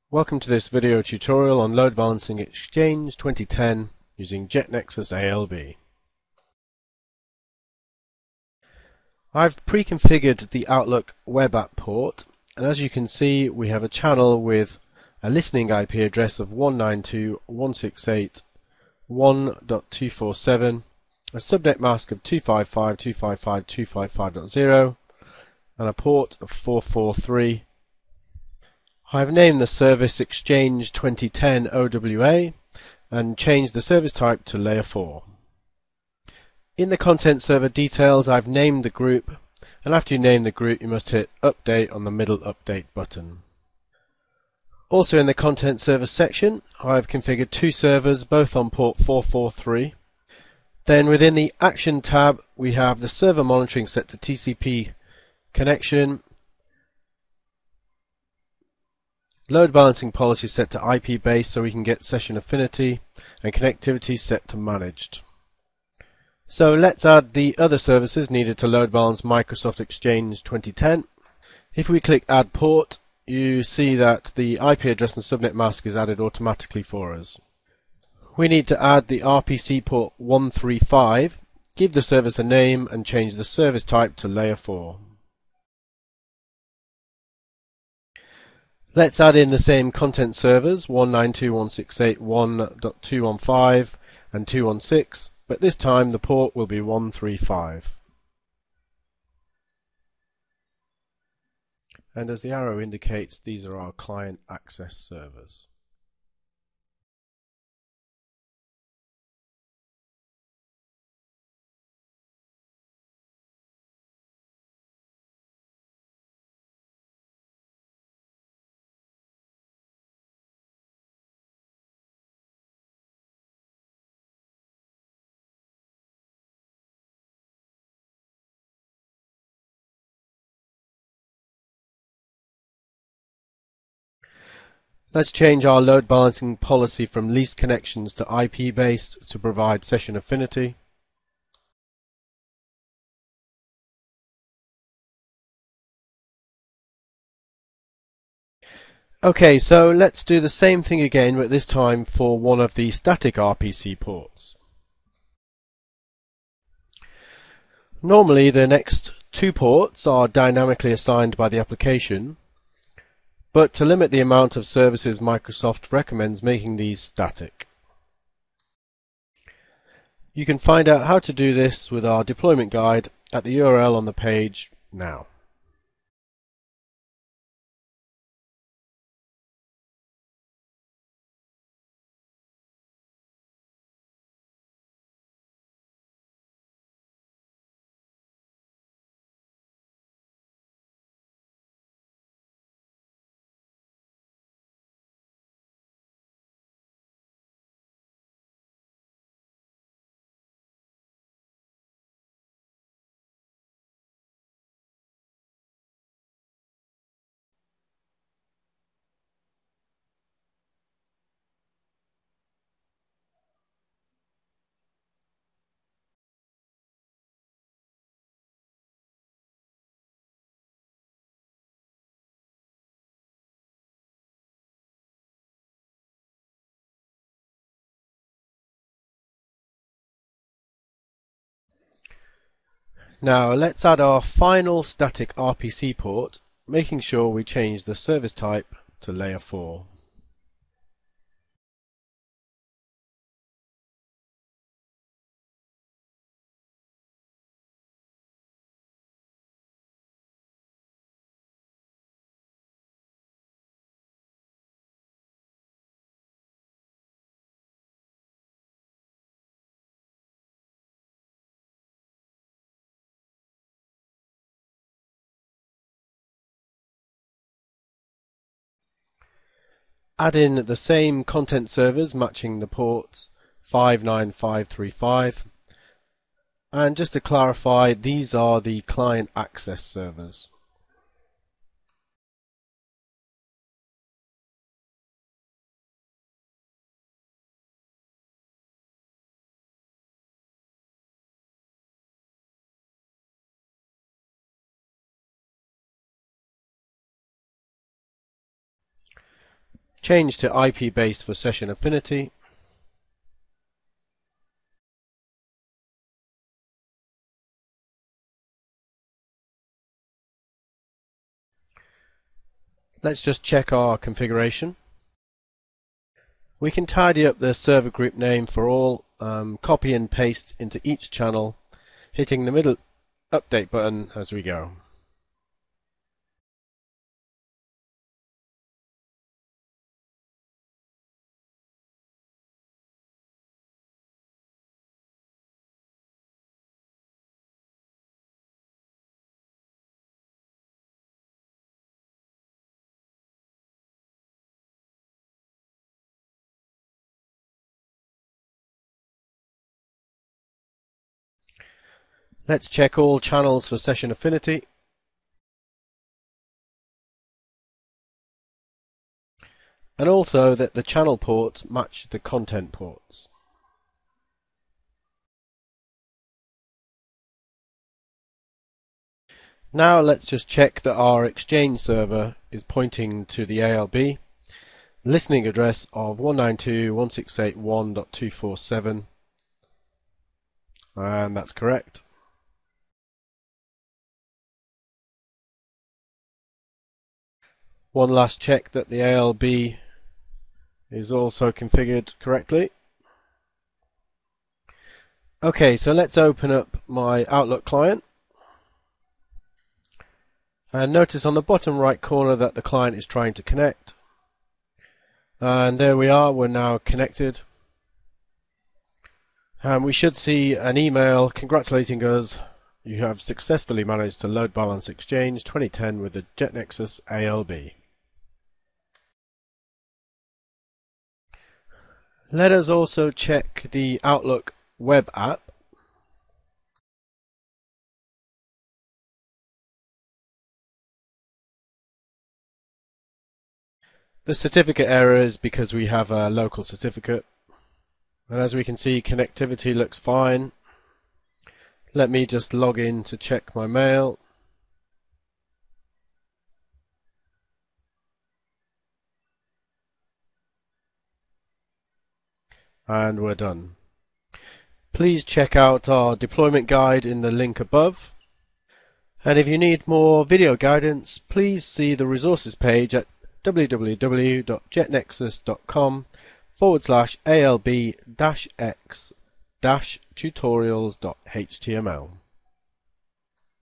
Welcome to this video tutorial on Load Balancing Exchange 2010 using jetNEXUS ALB. I've pre-configured the Outlook web app port, and as you can see we have a channel with a listening IP address of 192.168.1.247, a subnet mask of 255.255.255.0, and a port of 443. I've named the service Exchange 2010 OWA and changed the service type to Layer 4. In the content server details I've named the group, and after you name the group you must hit Update on the middle Update button. Also in the content server section I've configured two servers, both on port 443. Then within the Action tab we have the server monitoring set to TCP connection, load balancing policy set to IP base so we can get session affinity, and connectivity set to managed. So let's add the other services needed to load balance Microsoft Exchange 2010. If we click Add Port, you see that the IP address and subnet mask is added automatically for us. We need to add the RPC port 135, give the service a name and change the service type to Layer 4. Let's add in the same content servers 192.168.1.215 and 216, but this time the port will be 135. And as the arrow indicates, these are our client access servers. Let's change our load balancing policy from least connections to IP based to provide session affinity. Okay, so let's do the same thing again, but this time for one of the static RPC ports. Normally the next two ports are dynamically assigned by the application, but to limit the amount of services Microsoft recommends making these static. You can find out how to do this with our deployment guide at the URL on the page now. Now let's add our final static RPC port, making sure we change the service type to Layer 4. Add in the same content servers matching the ports 59535, and just to clarify, these are the client access servers. change to IP base for session affinity, let's just check our configuration. We can tidy up the server group name for all, copy and paste into each channel, hitting the middle update button as we go. Let's check all channels for session affinity. And also that the channel ports match the content ports. Now let's just check that our Exchange server is pointing to the ALB listening address of 192.168.1.247, and that's correct. One last check that the ALB is also configured correctly. Okay, so let's open up my Outlook client. And notice on the bottom right corner that the client is trying to connect. And there we are, we're now connected. And we should see an email congratulating us. You have successfully managed to load balance Exchange 2010 with the jetNEXUS ALB. Let us also check the Outlook web app. The certificate error is because we have a local certificate. And as we can see, connectivity looks fine. Let me just log in to check my mail. And we're done. Please check out our deployment guide in the link above. And if you need more video guidance, please see the resources page at www.jetnexus.com/ALB-X-tutorials.html.